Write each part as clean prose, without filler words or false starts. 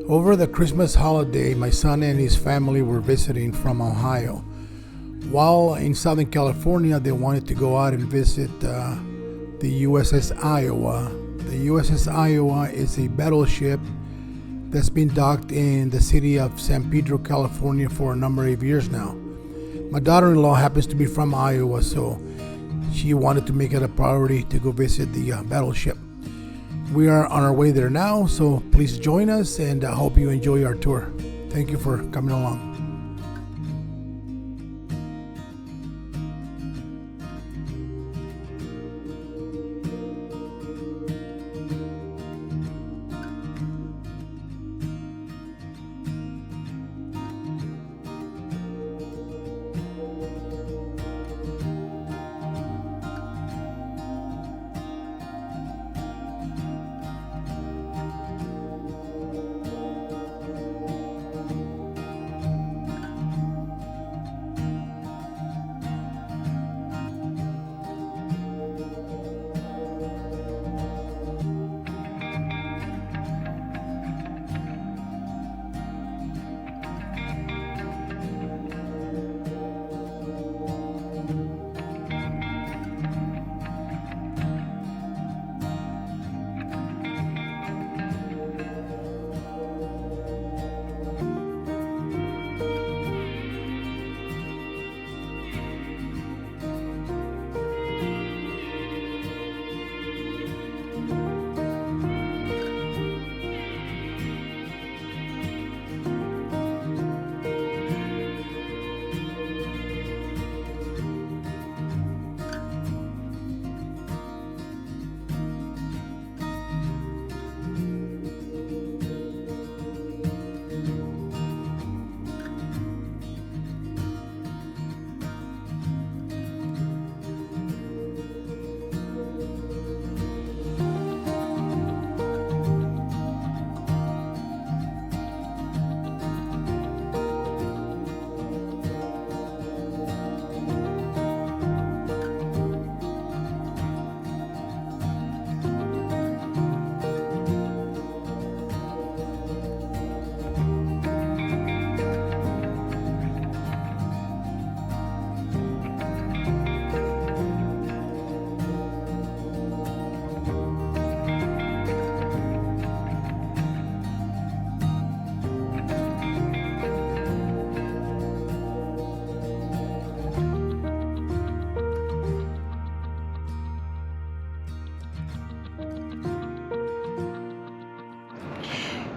Over the Christmas holiday, my son and his family were visiting from Ohio. While in Southern California, they wanted to go out and visit the USS Iowa. The USS Iowa is a battleship that's been docked in the city of San Pedro, California for a number of years now. My daughter-in-law happens to be from Iowa, so she wanted to make it a priority to go visit the battleship. We are on our way there now, so please join us, and I hope you enjoy our tour. Thank you for coming along.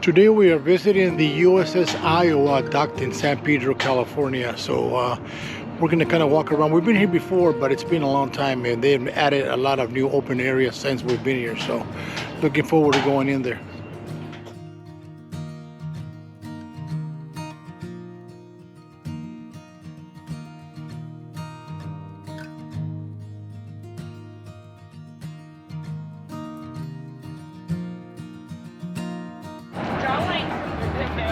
Today we are visiting the USS Iowa docked in San Pedro, California. So we're going to kind of walk around. We've been here before, but it's been a long time, and they've added a lot of new open areas since we've been here. So looking forward to going in there.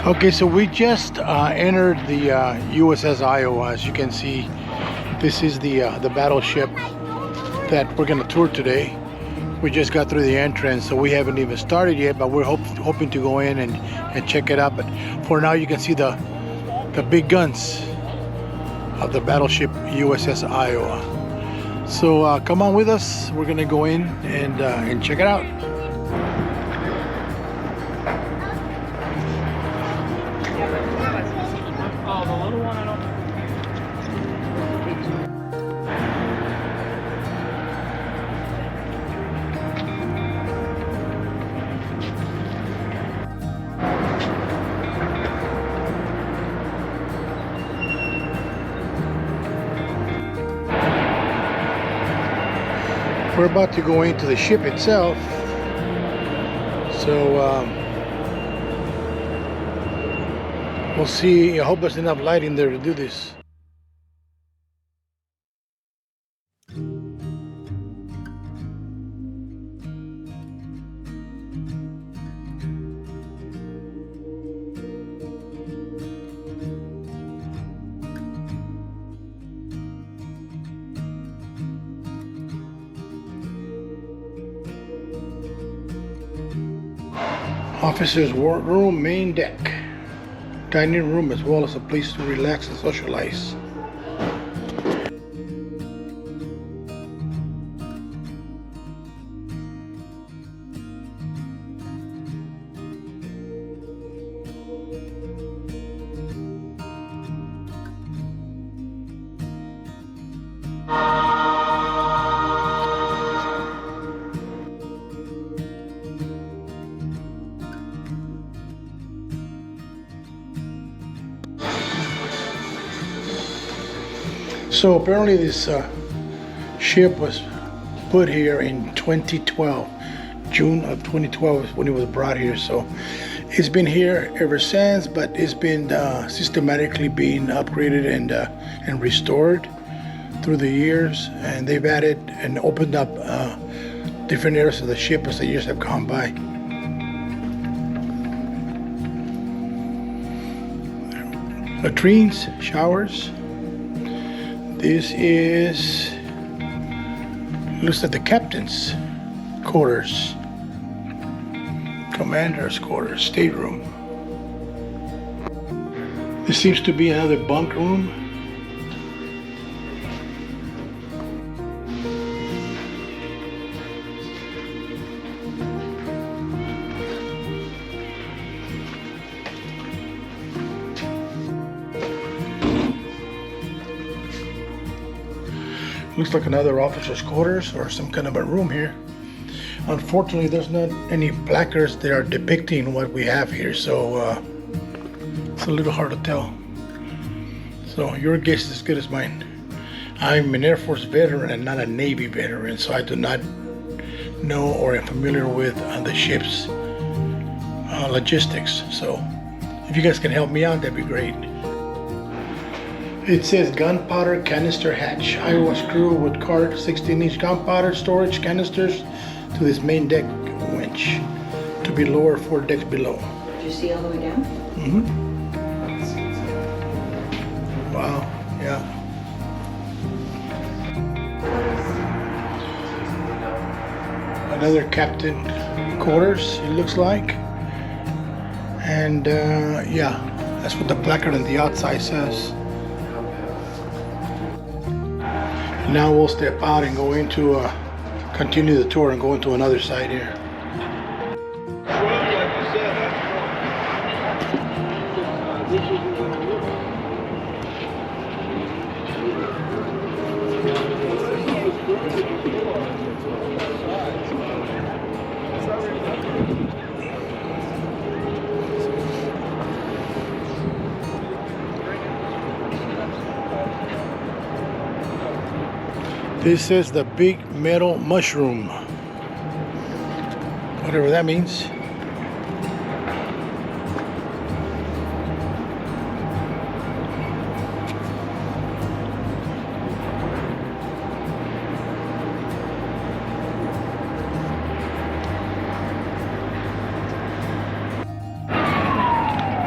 Okay, so we just entered the USS Iowa. As you can see, this is the battleship that we're going to tour today. We just got through the entrance, so we haven't even started yet, but we're hoping to go in and check it out. But for now, you can see the big guns of the battleship USS Iowa. So come on with us. We're going to go in and check it out. We're about to go into the ship itself, so we'll see. I hope there's enough light in there to do this. Officers' wardroom, main deck, dining room, as well as a place to relax and socialize. So apparently this ship was put here in 2012. June of 2012 is when it was brought here. So it's been here ever since, but it's been systematically being upgraded and restored through the years. And they've added and opened up different areas of the ship as the years have gone by. Latrines, showers. This is, looks like the captain's quarters, commander's quarters, stateroom. This seems to be another bunk room. Looks like another officer's quarters or some kind of a room here. Unfortunately, there's not any placards that are depicting what we have here, so it's a little hard to tell. So your guess is as good as mine. I'm an Air Force veteran and not a Navy veteran, so I do not know or am familiar with the ship's logistics. So if you guys can help me out, that'd be great. It says gunpowder canister hatch. Iowa crew would cart 16-inch gunpowder storage canisters to this main deck winch to be lowered 4 decks below. Did you see all the way down? Mm-hmm. Wow, yeah. Another captain quarters, it looks like. And yeah, that's what the placard on the outside says. Now we'll step out and go into, continue the tour and go into another side here. This is the big metal mushroom, whatever that means.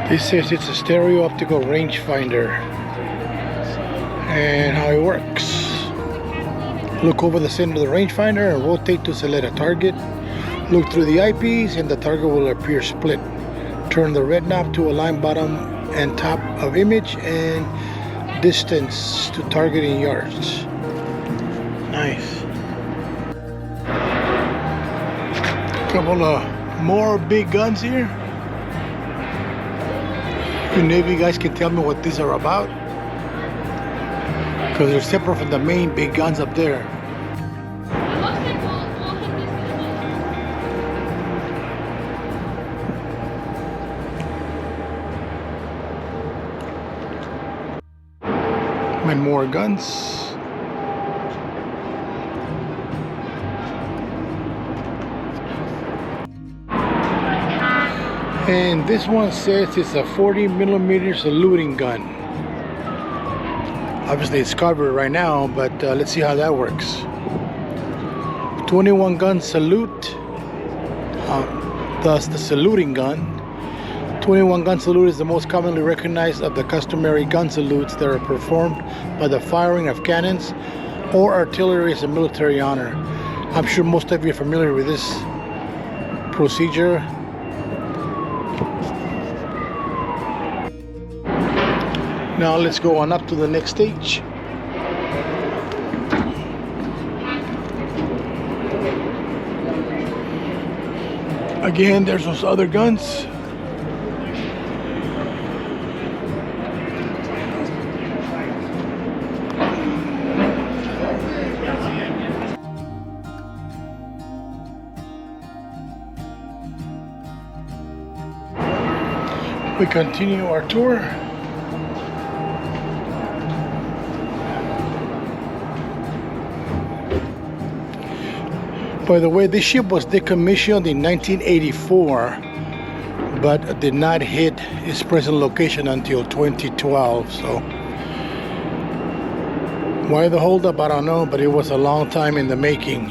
This says it's a stereo optical rangefinder and how it works. Look over the center of the rangefinder and rotate to select a target. Look through the eyepiece and the target will appear split. Turn the red knob to align bottom and top of image and distance to target in yards. Nice. Couple of more big guns here. You Navy guys can tell me what these are about, because they're separate from the main big guns up there. And more guns. And this one says it's a 40mm saluting gun. Obviously it's covered right now, but let's see how that works. 21 gun salute, thus the saluting gun. 21 gun salute is the most commonly recognized of the customary gun salutes that are performed by the firing of cannons or artillery as a military honor. I'm sure most of you are familiar with this procedure. Now let's go on up to the next stage. Again, there's those other guns. We continue our tour. By the way, this ship was decommissioned in 1984, but did not hit its present location until 2012. So why the holdup, I don't know, but it was a long time in the making.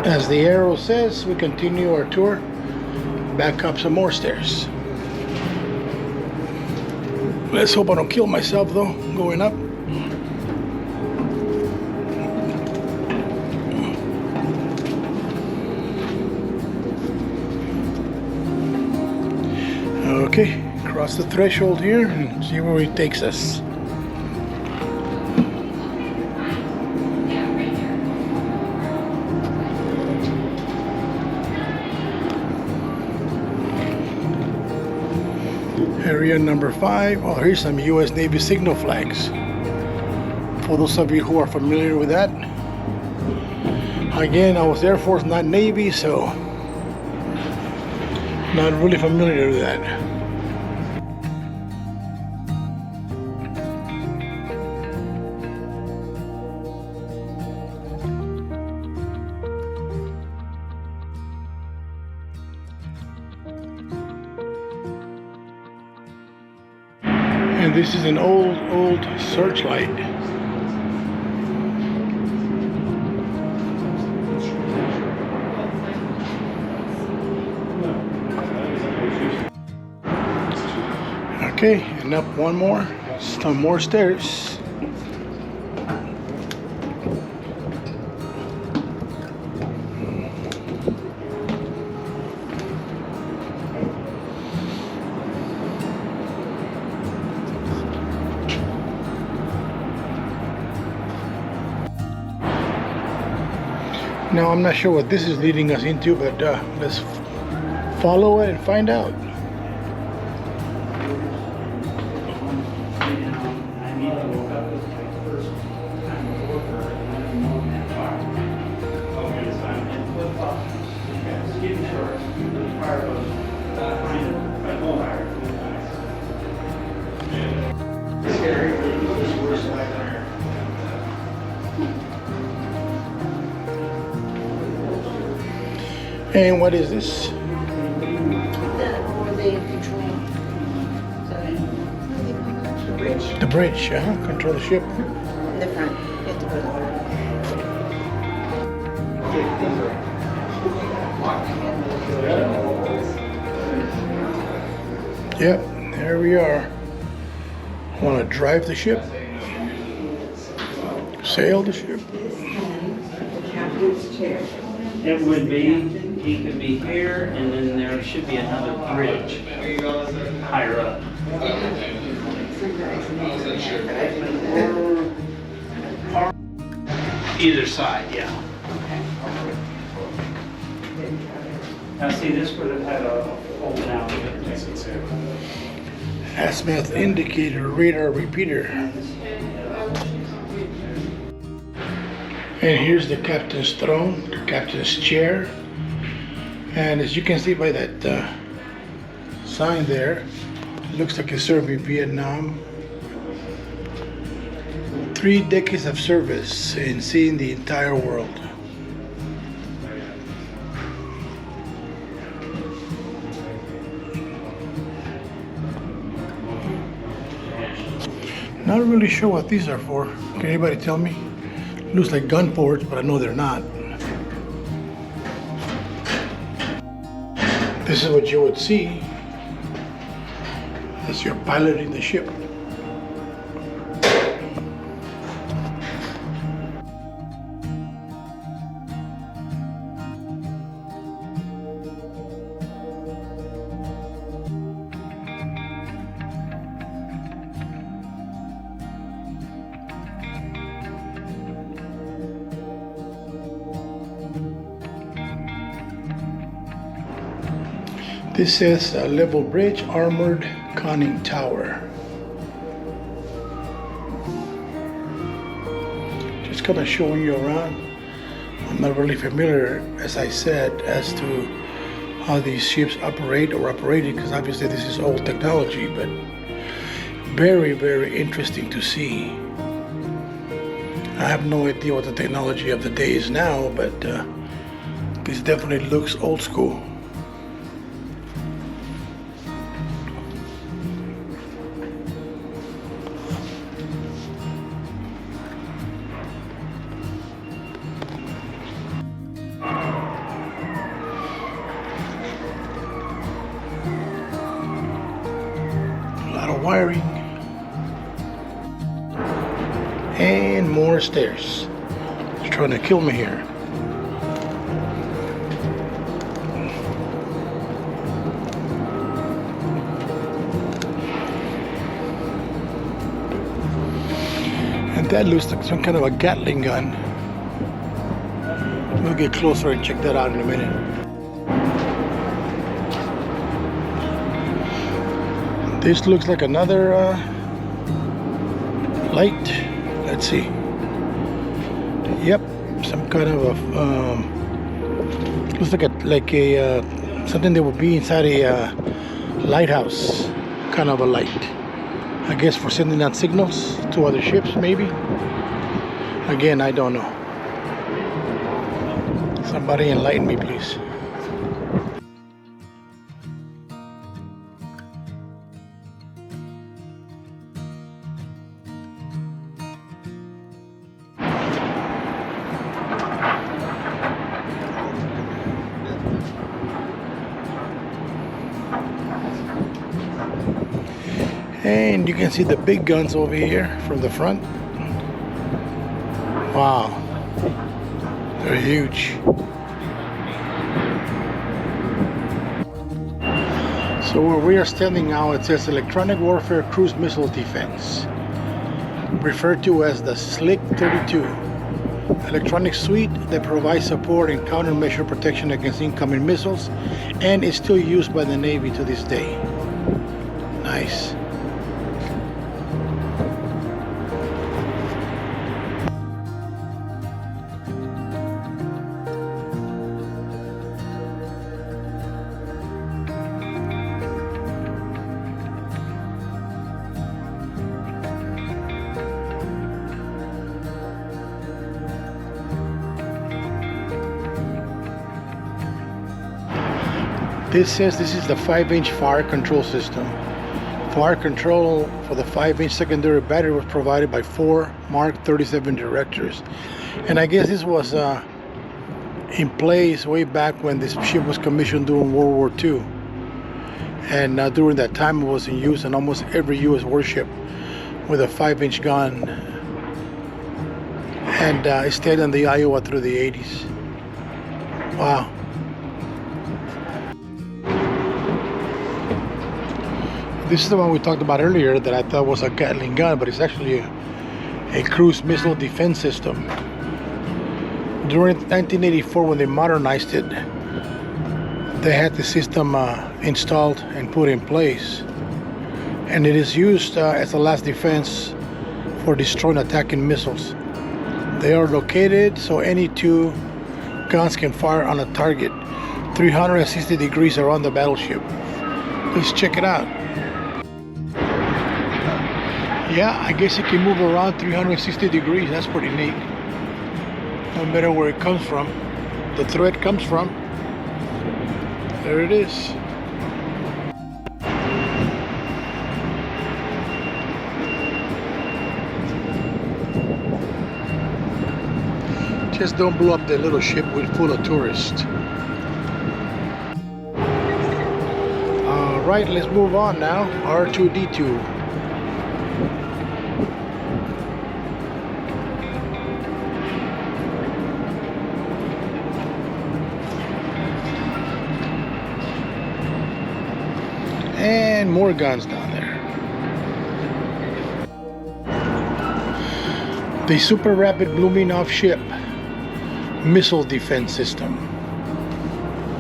As the arrow says, we continue our tour back up some more stairs. Let's hope I don't kill myself though, going up. Okay, cross the threshold here and see where it takes us. Area number 5. Oh, here's some U.S. Navy signal flags. For those of you who are familiar with that. Again, I was Air Force, not Navy, so not really familiar with that. And this is an old searchlight. Okay, and up one more, some more stairs. Now I'm not sure what this is leading us into, but let's follow it and find out. And what is this? The bridge, control the ship. In the front. You have to go to the front. Yep, there we are. Want to drive the ship? Sail the ship? The captain's chair. It would be, he could be here, and then there should be another bridge higher up. Either side, yeah. Now see, this would have had a open out. Azimuth indicator, radar repeater. And here's the captain's throne, the captain's chair. And as you can see by that sign there, it looks like he served in Vietnam. 3 decades of service in seeing the entire world. Not really sure what these are for. Can anybody tell me? Looks like gun ports, but I know they're not. This is what you would see as you're piloting the ship. This says level bridge, armored conning tower. Just kind of showing you around. I'm not really familiar, as I said, as to how these ships operate or operated, because obviously this is old technology, but very, very interesting to see. I have no idea what the technology of the day is now, but this definitely looks old school. Wiring and more stairs. It's trying to kill me here. And that looks like some kind of a Gatling gun. We'll get closer and check that out in a minute. This looks like another light. Let's see. Yep, some kind of a looks like a something that would be inside a lighthouse, kind of a light. I guess for sending out signals to other ships, maybe. Again, I don't know. Somebody enlighten me, please. And you can see the big guns over here from the front. Wow, they're huge. So where we are standing now, it says Electronic Warfare Cruise Missile Defense, referred to as the SLIC 32, electronic suite that provides support and countermeasure protection against incoming missiles, and is still used by the Navy to this day. Nice. This says this is the 5-inch fire control system. Fire control for the 5-inch secondary battery was provided by 4 Mark 37 directors. And I guess this was in place way back when this ship was commissioned during World War II. And during that time it was in use in almost every U.S. warship with a 5-inch gun. And it stayed on the Iowa through the 80s. Wow. This is the one we talked about earlier that I thought was a Gatling gun, but it's actually a cruise missile defense system. During 1984, when they modernized it, they had the system installed and put in place. And it is used as a last defense for destroying attacking missiles. They are located so any 2 guns can fire on a target 360 degrees around the battleship. Let's check it out. Yeah, I guess it can move around 360 degrees. That's pretty neat. No matter where it comes from, the threat comes from. There it is. Just don't blow up the little ship with full of tourists. Alright, let's move on now. R2-D2. And more guns down there. The Super Rapid Blooming Off Ship Missile Defense System.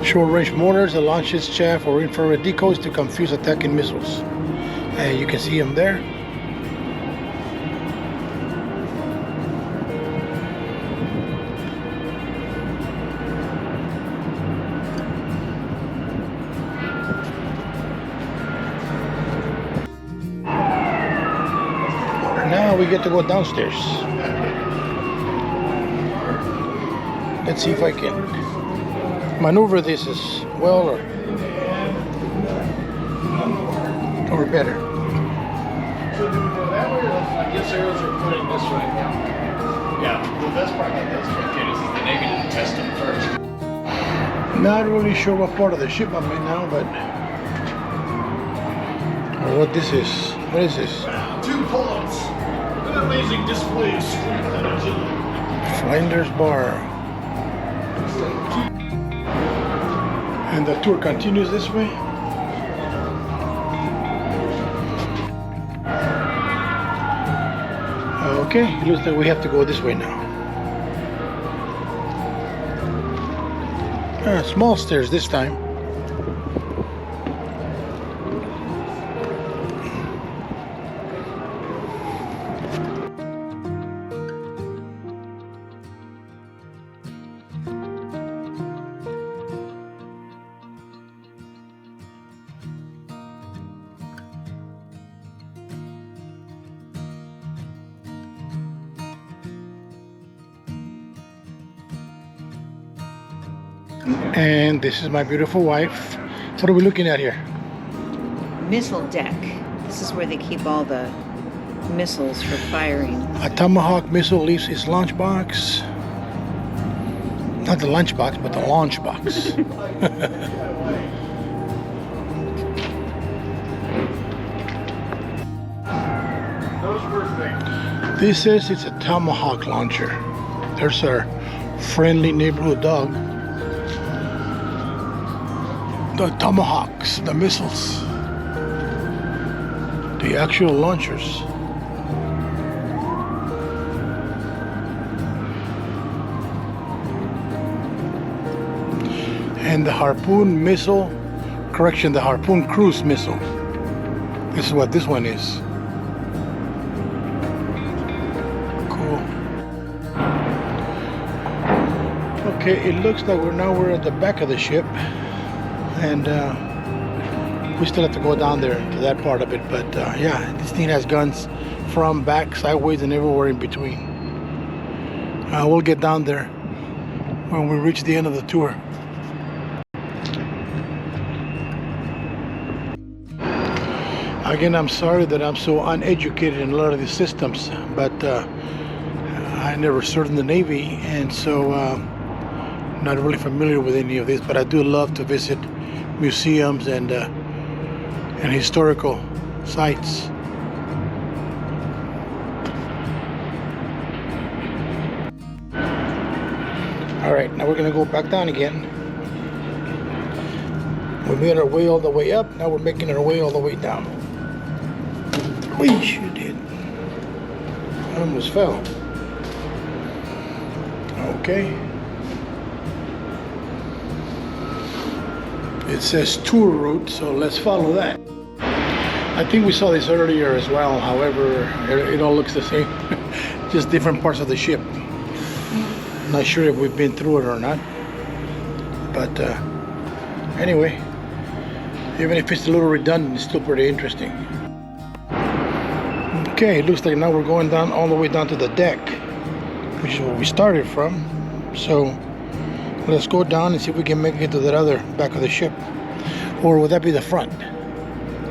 Short range mortars that launches chaff or infrared decoys to confuse attacking missiles. And you can see them there. Now we get to go downstairs. Let's see if I can maneuver this as well or better. I guess arrows are pointing this way. Yeah, the best part about those spectators is the Navy didn't test them first. Not really sure what part of the ship I'm in now, but or what this is. What is this? 2 pull-ups. An amazing display of strength and agility. Flinders Bar. And the tour continues this way. Okay, it looks like we have to go this way now. Small stairs this time. And this is my beautiful wife. What are we looking at here? Missile deck. This is where they keep all the missiles for firing. A Tomahawk missile leaves its launch box. Not the lunch box, but the launch box. This says it's a Tomahawk launcher. There's our friendly neighborhood dog. The Tomahawks, the missiles, the actual launchers. And the Harpoon missile, correction, the Harpoon cruise missile. This is what this one is. Cool. Okay, it looks like we're at the back of the ship. And we still have to go down there to that part of it, but yeah, this thing has guns from, back, sideways, and everywhere in between. We'll get down there when we reach the end of the tour. Again, I'm sorry that I'm so uneducated in a lot of these systems, but I never served in the Navy, and so not really familiar with any of this, but I do love to visit museums and historical sites. All right, now we're gonna go back down again. We made our way all the way up. Now we're making our way all the way down. We sure did. I almost fell. Okay. It says tour route, so let's follow that. I think we saw this earlier as well. However, it all looks the same. Just different parts of the ship. Not sure if we've been through it or not. But anyway, even if it's a little redundant, it's still pretty interesting. Okay, it looks like now we're going down all the way down to the deck, which is where we started from. So let's go down and see if we can make it to that other back of the ship. Or would that be the front?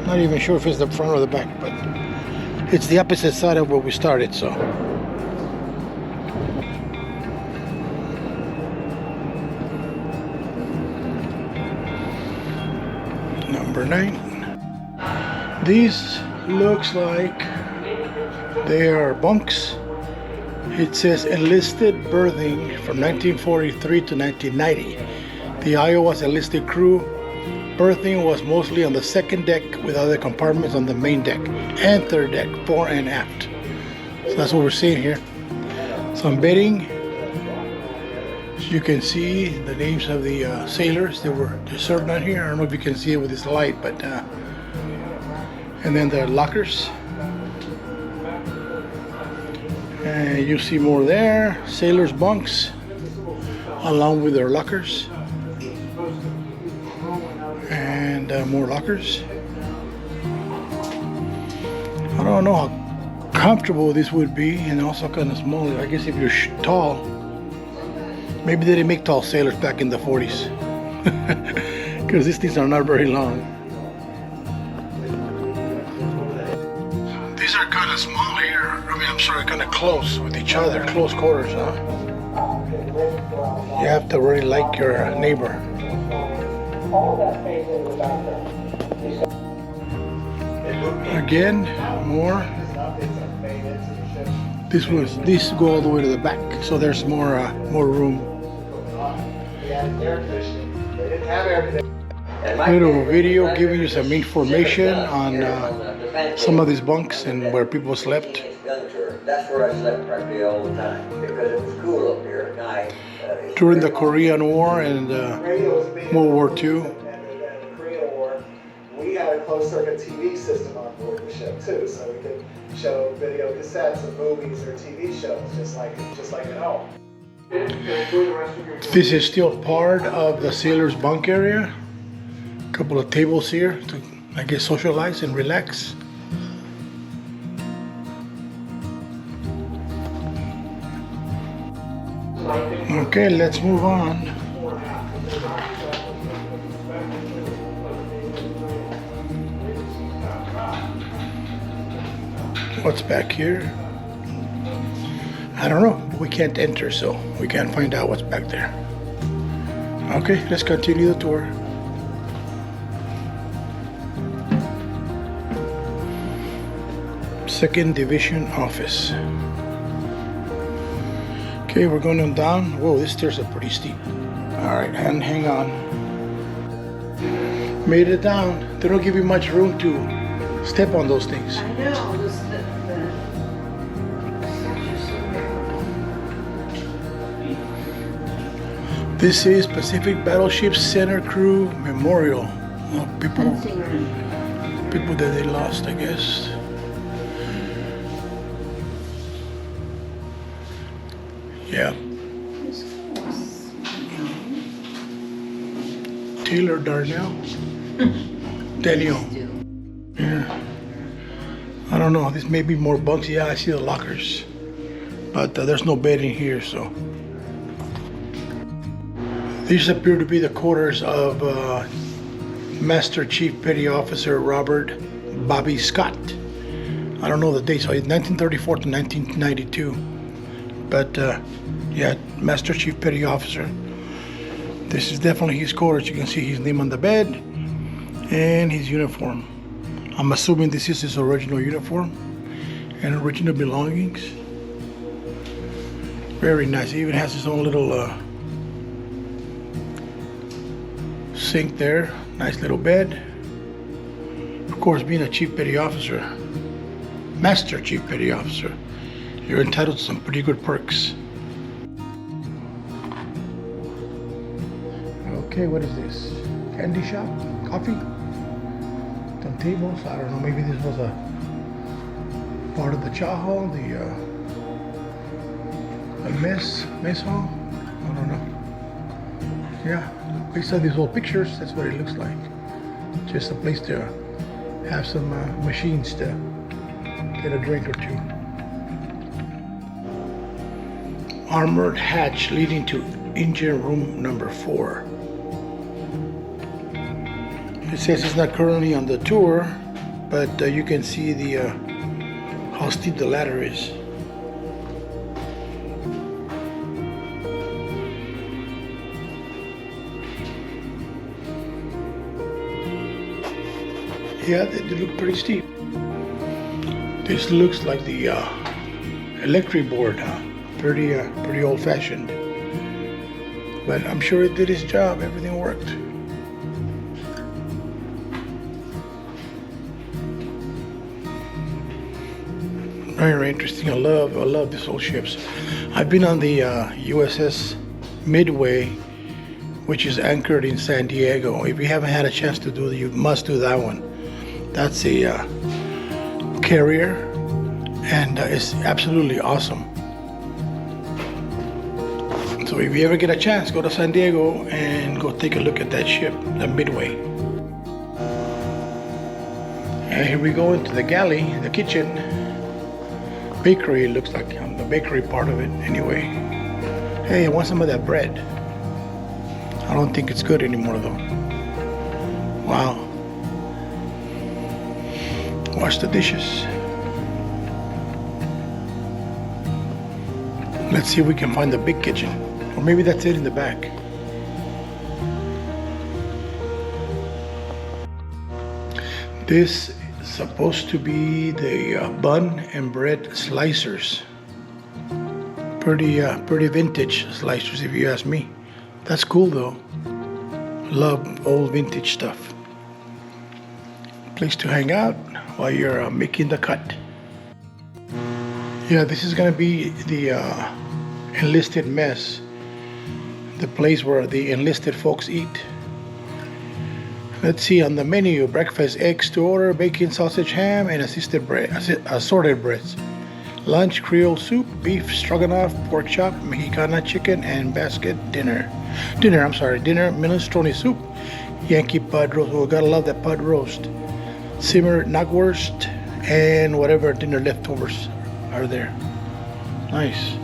Not even sure if it's the front or the back, but it's the opposite side of where we started, so. Number 9. These looks like they are bunks. It says enlisted berthing from 1943 to 1990. The Iowa's enlisted crew berthing was mostly on the second deck with other compartments on the main deck and third deck, fore and aft. So that's what we're seeing here. Some bedding. So you can see the names of the sailors that were served on here. I don't know if you can see it with this light, but and then the lockers. And you see more there. Sailors' bunks along with their lockers. And more lockers. I don't know how comfortable this would be, and also kind of small. I guess if you're tall, maybe they didn't make tall sailors back in the 40s, because these things are not very long. These are kind of small here. I mean, I'm sorry, kind of close with each other, close quarters, huh? You have to really like your neighbor. Again, more. These go all the way to the back, so there's more room. Little video giving you some information on some of these bunks and where people slept. That's where I slept practically all the time because it was cool up here at night. During the Korean War and World War II. We had a closed circuit TV system on board the ship too, so we could show video cassettes of movies or TV shows just like at home. This is still part of the sailors' bunk area. A couple of tables here to, I guess, socialize and relax. Okay, let's move on. What's back here? I don't know. We can't enter, so we can't find out what's back there. Okay, let's continue the tour. Second Division office. Okay, we're going on down. Whoa, these stairs are pretty steep. All right, and hang on. Made it down. They don't give you much room to step on those things. I know. This is Pacific Battleship Center Crew Memorial. Well, people that they lost, I guess. Yeah. Taylor Darnell. Daniel. Yeah. I don't know. This may be more bunks. Yeah, I see the lockers, but there's no bed in here, so. These appear to be the quarters of Master Chief Petty Officer Robert Bobby Scott. I don't know the date, so it's 1934 to 1992. But yeah, Master Chief Petty Officer. This is definitely his quarters. You can see his name on the bed and his uniform. I'm assuming this is his original uniform and original belongings. Very nice. He even has his own little sink there. Nice little bed. Of course, being a Chief Petty Officer, Master Chief Petty Officer, you're entitled to some pretty good perks. Okay, what is this? Candy shop? Coffee? Some tables? I don't know, maybe this was a part of the chow hall, the mess hall? I don't know. Yeah, based on these old pictures, that's what it looks like. Just a place to have some machines to get a drink or two. Armored hatch leading to engine room number 4. It says it's not currently on the tour, but you can see the how steep the ladder is. Yeah, they look pretty steep. This looks like the electric board, huh? Pretty old-fashioned. But I'm sure it did its job. Everything worked. Very interesting. I love these old ships. I've been on the USS Midway, which is anchored in San Diego. If you haven't had a chance to do it, you must do that one. That's a carrier, and it's absolutely awesome. So if you ever get a chance, go to San Diego and go take a look at that ship, the Midway. And here we go into the galley, the kitchen. Bakery, looks like the bakery part of it anyway. Hey, I want some of that bread. I don't think it's good anymore though. Wow. Wash the dishes. Let's see if we can find the big kitchen. Or maybe that's it in the back. This is supposed to be the bun and bread slicers. Pretty vintage slicers if you ask me. That's cool though. Love old vintage stuff. Place to hang out while you're making the cut. Yeah, this is gonna be the enlisted mess. The place where the enlisted folks eat. Let's see on the menu: breakfast, eggs to order, bacon, sausage, ham, and assorted breads. Lunch, Creole soup, beef stroganoff, pork chop, Mexicana chicken, and basket dinner. Dinner, minestrone soup, Yankee pud roast. Oh, gotta love that pud roast. Simmer knockwurst, and whatever dinner leftovers are there. Nice.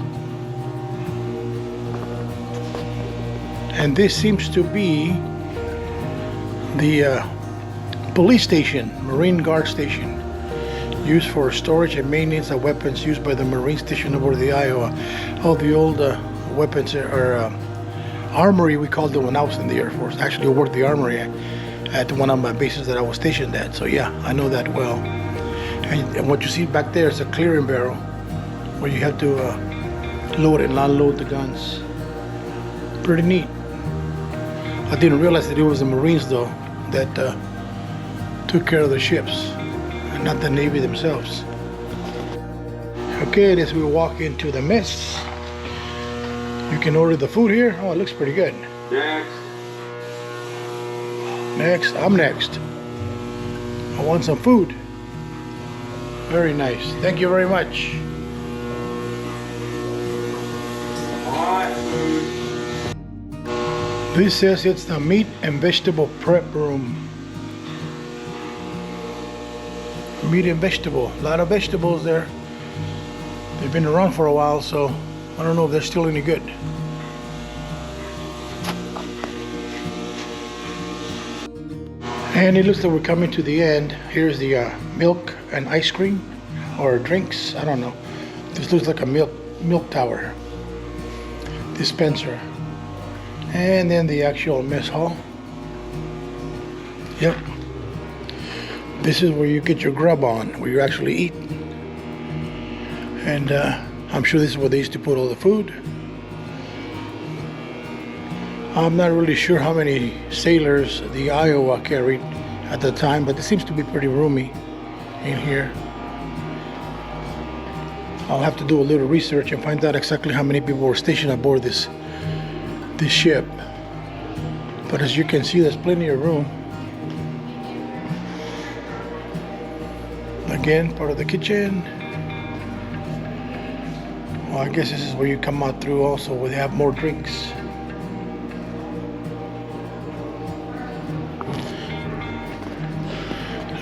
And this seems to be the police station, Marine Guard station, used for storage and maintenance of weapons used by the Marine station aboard the Iowa. All the old weapons are armory, we called it when I was in the Air Force. Actually, I worked the armory at one of my bases that I was stationed at. So yeah, I know that well. And what you see back there is a clearing barrel where you have to load and unload the guns. Pretty neat. I didn't realize that it was the Marines though that took care of the ships and not the Navy themselves. Okay, as we walk into the mess, you can order the food here. Oh, it looks pretty good. Next, I'm next. I want some food. Very nice. Thank you very much. This says it's the meat and vegetable prep room. Meat and vegetable. A lot of vegetables there. They've been around for a while, so I don't know if they're still any good. And it looks like we're coming to the end. Here's the milk and ice cream or drinks. I don't know. This looks like a milk tower dispenser. And then the actual mess hall. Yep. This is where you get your grub on, where you actually eat. And I'm sure this is where they used to put all the food. I'm not really sure how many sailors the Iowa carried at the time, but it seems to be pretty roomy in here. I'll have to do a little research and find out exactly how many people were stationed aboard this ship. But as you can see, there's plenty of room. Again, part of the kitchen. Well, I guess this is where you come out through also, where they have more drinks.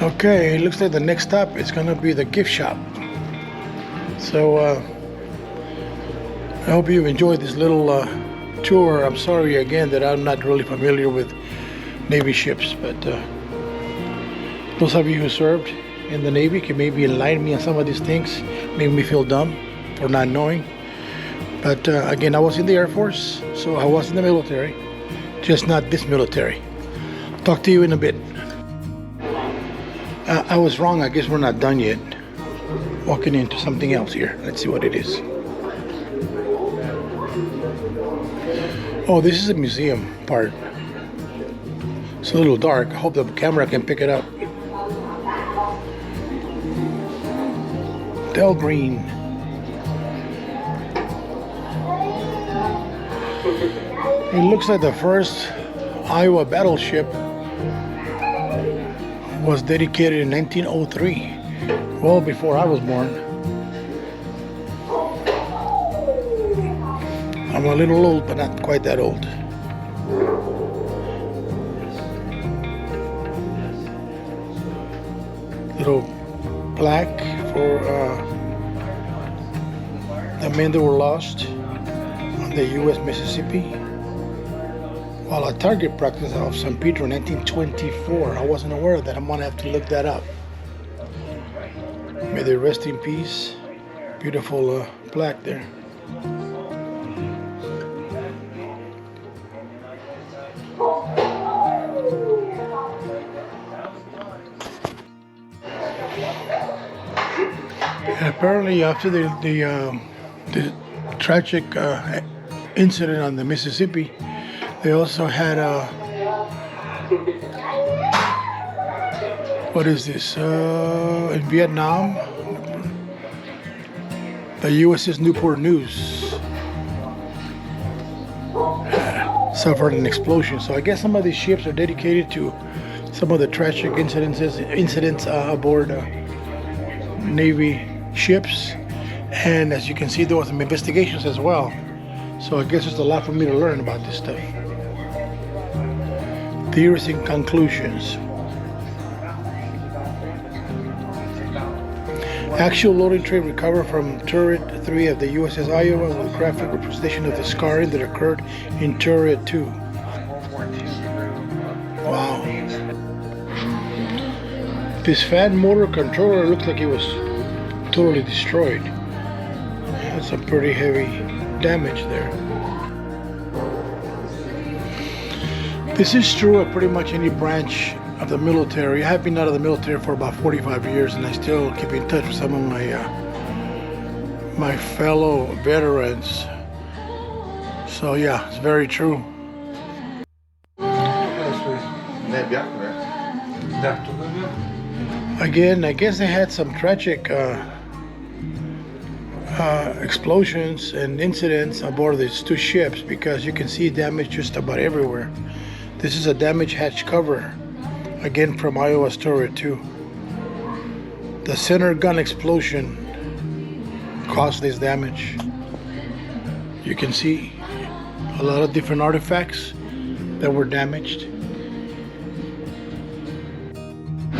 Okay, it looks like the next stop is gonna be the gift shop. So I hope you enjoyed this little tour. I'm sorry again that I'm not really familiar with Navy ships, but those of you who served in the Navy can maybe enlighten me on some of these things, make me feel dumb for not knowing. But again, I was in the Air Force, so I was in the military, just not this military. Talk to you in a bit. I was wrong. I guess we're not done yet. Walking into something else here. Let's see what it is. Oh, this is a museum part. It's a little dark. I hope the camera can pick it up. Del Green. It looks like the first Iowa battleship was dedicated in 1903, well before I was born. I'm a little old, but not quite that old. Little plaque for the men that were lost on the U.S. Mississippi. While a target practice of San Pedro in 1924. I wasn't aware of that. I'm gonna have to look that up. May they rest in peace. Beautiful plaque there. And apparently, after the tragic incident on the Mississippi, they also had what is this? In Vietnam, the USS Newport News suffered an explosion. So I guess some of these ships are dedicated to some of the tragic incidents aboard Navy ships. And as you can see, there was some investigations as well. So I guess there's a lot for me to learn about this stuff. Theories and conclusions. Actual loading tray recovered from turret 3 of the USS Iowa with graphic representation of the scarring that occurred in turret 2. Wow. This fan motor controller looks like it was totally destroyed. That's some pretty heavy damage there. This is true of pretty much any branch of the military. I have been out of the military for about 45 years, and I still keep in touch with some of my fellow veterans. So yeah, it's very true. Again, I guess they had some tragic explosions and incidents aboard these two ships, because you can see damage just about everywhere. This is a damaged hatch cover, again from Iowa's turret 2. The center gun explosion caused this damage. You can see a lot of different artifacts that were damaged.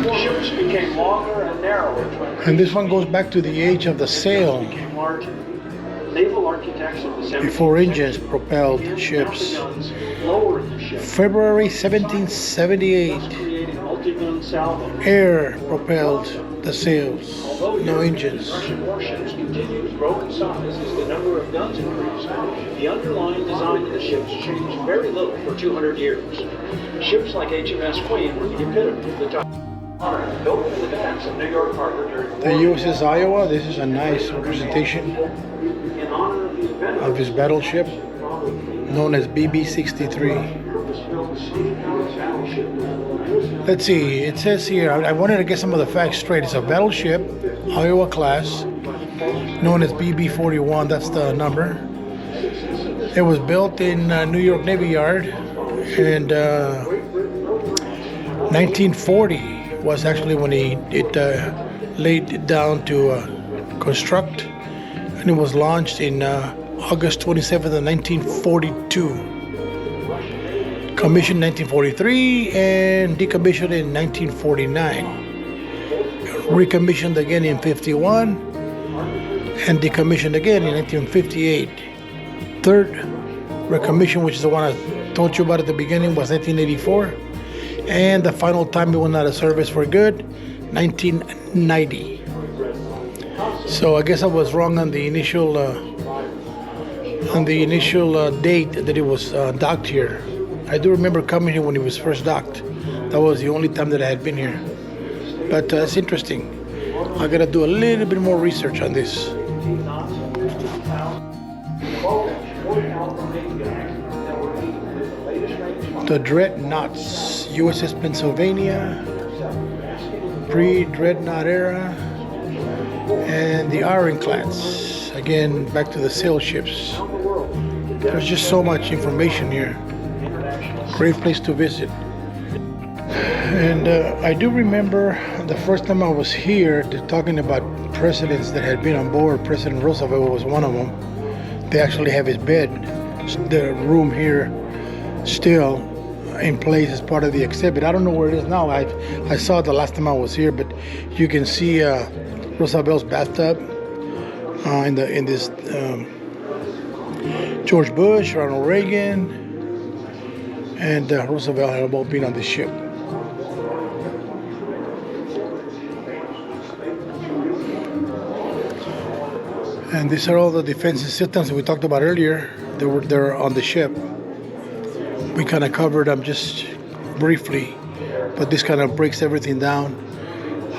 Ships became longer and narrower. And this one goes back to the age of the sail, Naval architects of the before engines propelled ships. February 1778, air propelled the sails, no engines. Russian warships continue to grow in size as the number of guns increase. The underlying design of the ships changed very little for 200 years. Ships like HMS Queen were the epitome of the time. Built in the defense of New York Harbor during The USS Iowa, this is a nice representation of this battleship, known as BB-63. Let's see, it says here, I wanted to get some of the facts straight. It's a battleship, Iowa class, known as BB-41, that's the number. It was built in New York Navy Yard, and 1940 was actually when it laid it down to construct, and it was launched in August 27th of 1942. Commissioned 1943 and decommissioned in 1949. Recommissioned again in 51 and decommissioned again in 1958. Third recommission, which is the one I told you about at the beginning, was 1984. And the final time it went out of service for good, 1990. So I guess I was wrong on the initial date that it was docked here. I do remember coming here when it was first docked. That was the only time that I had been here. But it's interesting. I gotta do a little bit more research on this. The Dreadnoughts, USS Pennsylvania, pre-Dreadnought era, and the Ironclads. Again, back to the sail ships. There's just so much information here. Great place to visit. And I do remember the first time I was here, talking about presidents that had been on board. President Roosevelt was one of them. They actually have his bed, the room here, still in place as part of the exhibit. I don't know where it is now. I saw it the last time I was here, but you can see Roosevelt's bathtub in this George Bush, Ronald Reagan, and Roosevelt had both been on the ship. And these are all the defensive systems that we talked about earlier. They're on the ship. We kind of covered them just briefly, but this kind of breaks everything down.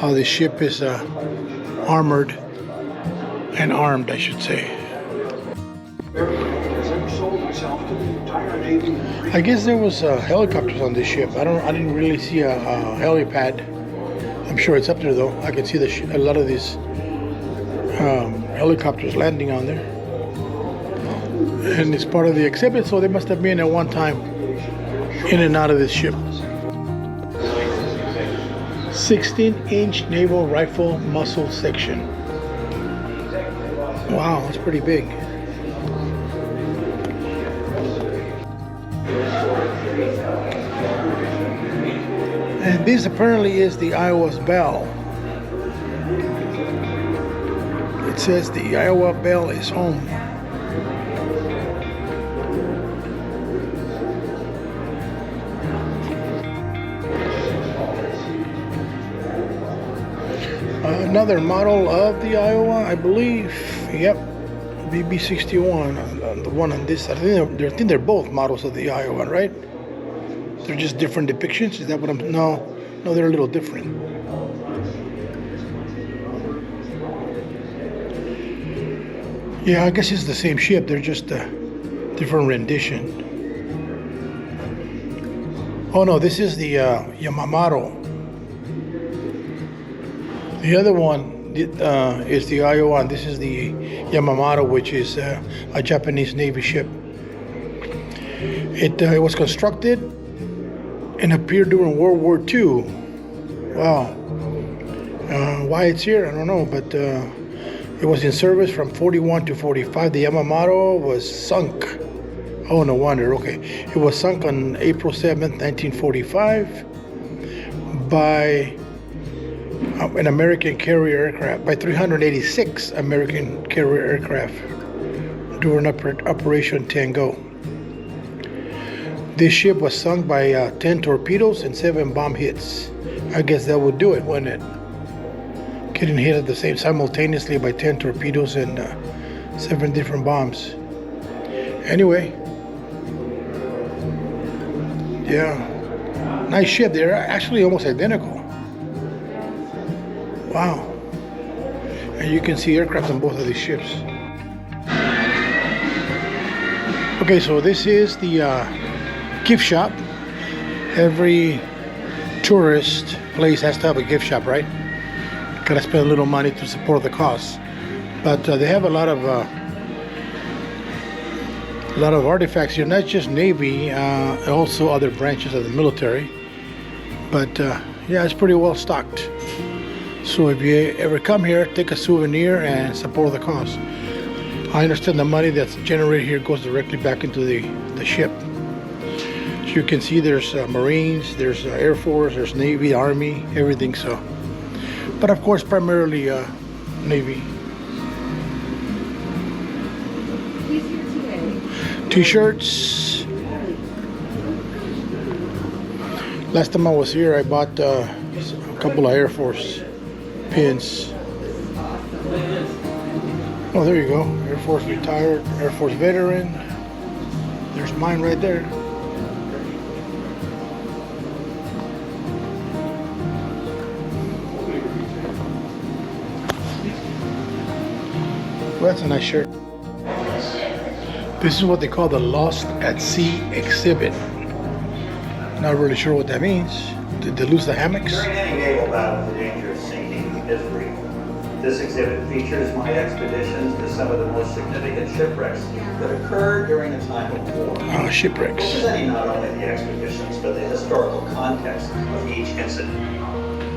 How the ship is armored and armed, I should say. I guess there was helicopters on this ship. I didn't really see a helipad. I'm sure it's up there though. I can see a lot of these helicopters landing on there, and it's part of the exhibit, so they must have been at one time in and out of this ship. 16-inch naval rifle muzzle section. Wow, that's pretty big. And this apparently is the Iowa's bell. It says the Iowa Bell is home. Another model of the Iowa, I believe. Yep, BB-61. The one on this side. I think they're both models of the Iowa, right? They're just different depictions. Is that what I'm? No, they're a little different. Yeah, I guess it's the same ship. They're just a different rendition. Oh no, this is the Yamamoto. The other one is the Iowa, and this is the Yamamoto, which is a Japanese Navy ship. It was constructed and appeared during World War II. Wow. Why it's here, I don't know, but it was in service from 41 to 45. The Yamamoto was sunk. Oh, no wonder. Okay. It was sunk on April 7th, 1945 by an American carrier aircraft, by 386 American carrier aircraft during Operation Tango. This ship was sunk by 10 torpedoes and 7 bomb hits. I guess that would do it, wouldn't it? Getting hit at the same simultaneously by 10 torpedoes and 7 different bombs. Anyway, yeah, nice ship. They're actually almost identical. Wow. And you can see aircraft on both of these ships. Okay, so this is the gift shop. Every tourist place has to have a gift shop, right? Gotta spend a little money to support the cost. But they have a lot of artifacts here, not just Navy, also other branches of the military. But yeah, it's pretty well stocked. So if you ever come here, take a souvenir and support the cause. I understand the money that's generated here goes directly back into the ship. So you can see there's Marines, there's Air Force, there's Navy, Army, everything. So, but of course, primarily Navy. T-shirts. Last time I was here, I bought a couple of Air Force pins. Oh, there you go. Air Force retired, Air Force veteran. There's mine right there. Well, that's a nice shirt. This is what they call the Lost at Sea exhibit. Not really sure what that means. Did they lose the hammocks? During any naval battle, the danger of sinking is real. This exhibit features my expeditions to some of the most significant shipwrecks that occurred during the time of war. Shipwrecks. Representing not only the expeditions, but the historical context of each incident.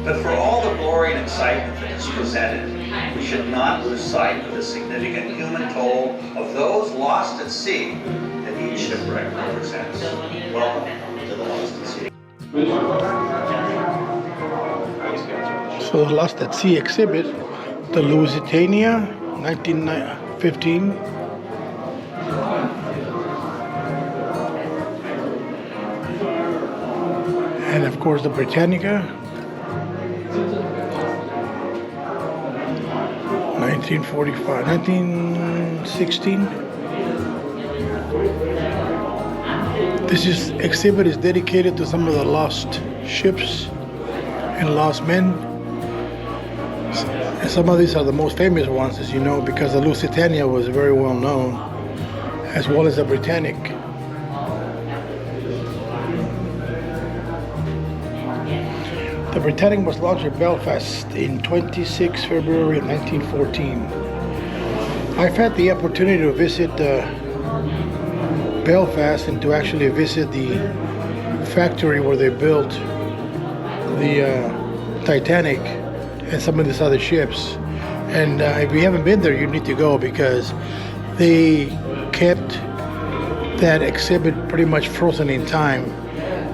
But for all the glory and excitement that is presented, we should not lose sight of the significant human toll of those lost at sea that each shipwreck represents. Welcome to the Lost at Sea. So the Lost at Sea exhibit, the Lusitania, 1915. And of course the Britannica, 1945, 1916. This exhibit is dedicated to some of the lost ships and lost men. And some of these are the most famous ones, as you know, because the Lusitania was very well known, as well as the Britannic. The Britannic was launched at Belfast in 26 February 1914. I've had the opportunity to visit Belfast and to actually visit the factory where they built the Titanic and some of these other ships. And if you haven't been there, you need to go, because they kept that exhibit pretty much frozen in time.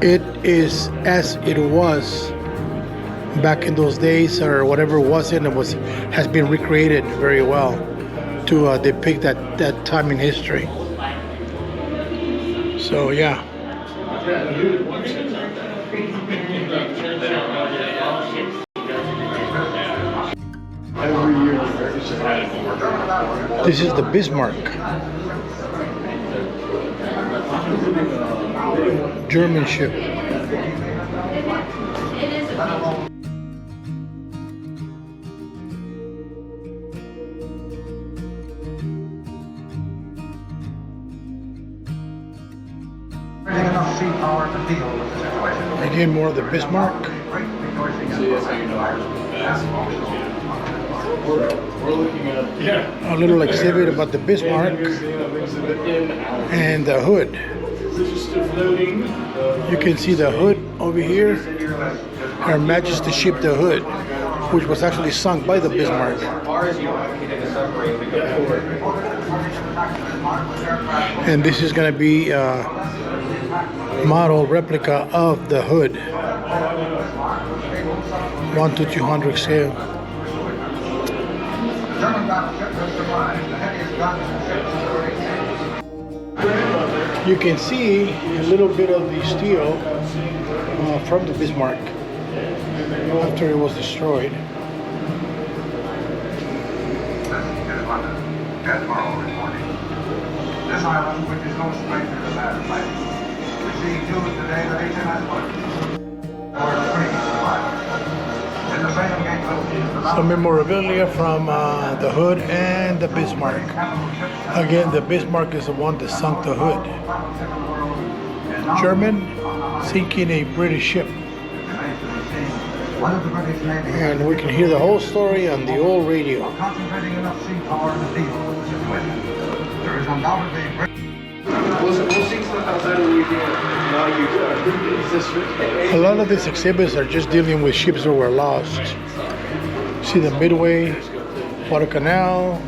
It is as it was back in those days, or whatever it was in, has been recreated very well to depict that time in history. So yeah. This is the Bismarck, German ship. Again, more of the Bismarck. A little exhibit about the Bismarck and the hood. You can see the hood over here. Her Majesty's ship, the Hood, which was actually sunk by the Bismarck. And this is going to be a model replica of the Hood, 1:200 scale. You can see a little bit of the steel from the Bismarck after it was destroyed. This island, which is no stranger to that place, received news today that HMS Some memorabilia from the Hood and the Bismarck. Again, the Bismarck is the one that sunk the Hood. German sinking a British ship. And we can hear the whole story on the old radio. Concentrating enough sea power to deal with the situation. There is undoubtedly a lot of these exhibits are just dealing with ships that were lost. See the Midway, Guadalcanal.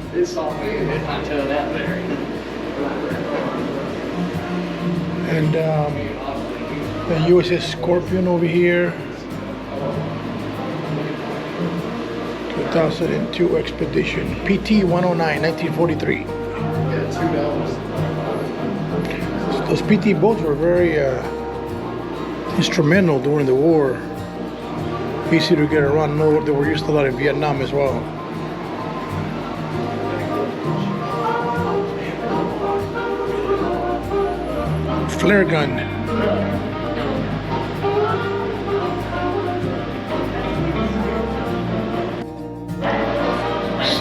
And the USS Scorpion over here. 2002 expedition. PT 109, 1943. Those PT boats were very instrumental during the war. Easy to get around. No, they were used a lot in Vietnam as well. Flare gun.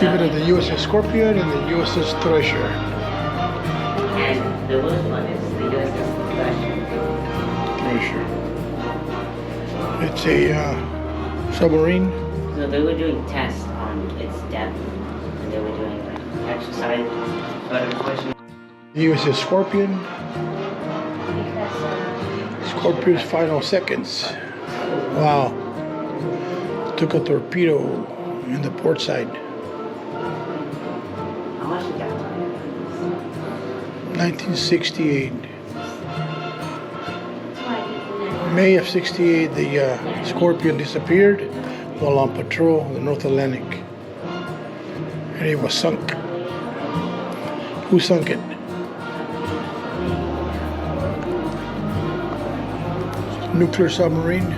exhibit of the USS Scorpion and the USS Treasure. And the worst one is the USS Treasure. It's a submarine. So they were doing tests on its depth, and they were doing like exercise. But unfortunately, USS Scorpion. Scorpion's final seconds. Wow. Took a torpedo in the port side. how much did that time? 1968. May of 68, the Scorpion disappeared while on patrol in the North Atlantic. And it was sunk. Who sunk it? Nuclear submarine.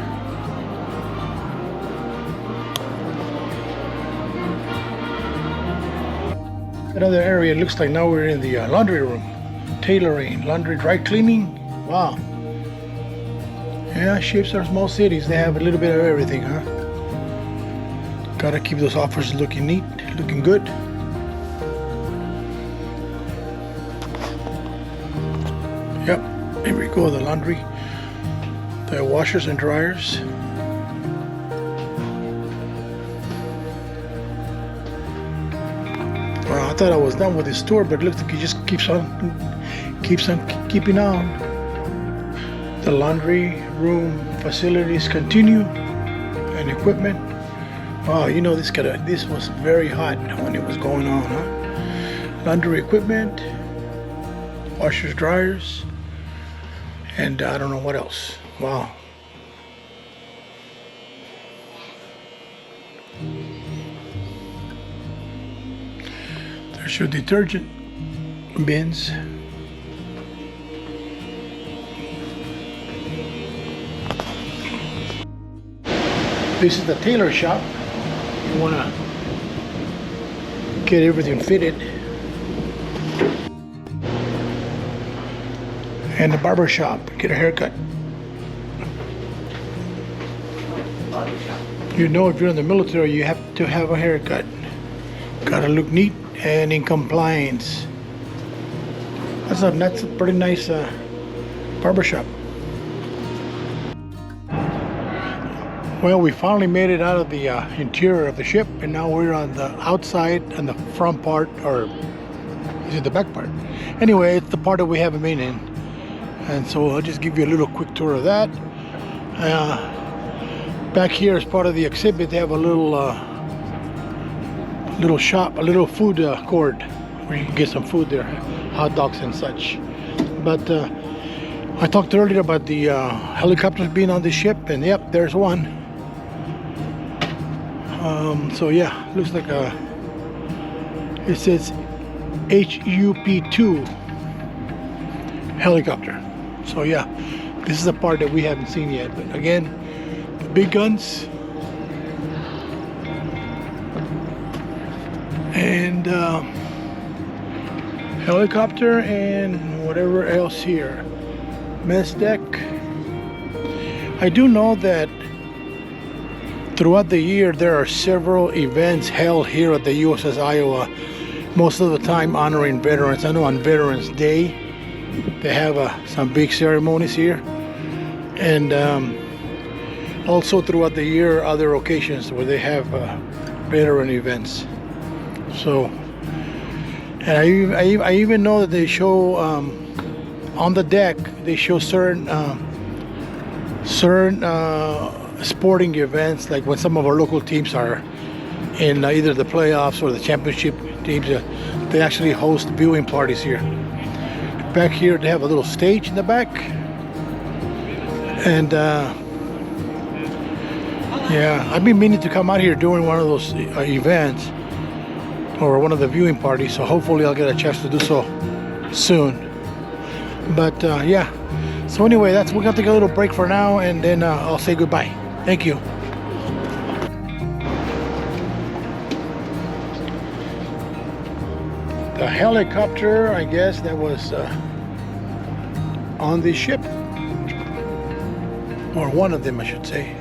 Another area, it looks like now we're in the laundry room. Tailoring, laundry, dry cleaning. Wow. Yeah, ships are small cities. They have a little bit of everything, huh? Gotta keep those offices looking neat, looking good. Yep, here we go, the laundry. The washers and dryers. Well, I thought I was done with this tour, but it looks like it just keeps on keeping on. The laundry room facilities continue, and equipment. Wow, you know this was very hot when it was going on, huh? Laundry equipment, washers, dryers, and I don't know what else. Wow. There's your detergent bins. This is the tailor shop. You want to get everything fitted. And the barber shop, get a haircut. You know, if you're in the military, you have to have a haircut. Gotta look neat and in compliance. That's a pretty nice barber shop. Well, we finally made it out of the interior of the ship, and now we're on the outside and the front part, or is it the back part? Anyway, it's the part that we haven't been in. And so I'll just give you a little quick tour of that. Back here, as part of the exhibit, they have a little shop, a little food court where you can get some food there, hot dogs and such. But I talked earlier about the helicopters being on the ship, and yep, there's one. So yeah, looks like it says HUP-2 helicopter. So yeah, this is a part that we haven't seen yet. But again, the big guns and helicopter and whatever else here. Mess deck. I do know that throughout the year there are several events held here at the USS Iowa, most of the time honoring veterans. I know on Veterans Day they have some big ceremonies here, and also throughout the year other occasions where they have veteran events. So, and I even know that they show on the deck, they show certain sporting events, like when some of our local teams are in either the playoffs or the championship teams. They actually host viewing parties here. Back here they have a little stage in the back, and yeah, I've been meaning to come out here during one of those events or one of the viewing parties, so hopefully I'll get a chance to do so soon. But yeah, so anyway, we're gonna take a little break for now, and then I'll say goodbye. Thank you. The helicopter, I guess, that was on the ship, or one of them, I should say.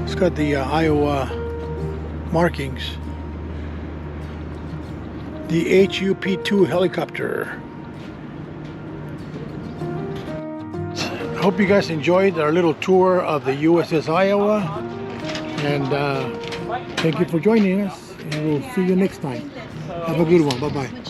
It's got the Iowa markings. the HUP-2 helicopter. I hope you guys enjoyed our little tour of the USS Iowa, and thank you for joining us, and we'll see you next time. Have a good one. Bye-bye.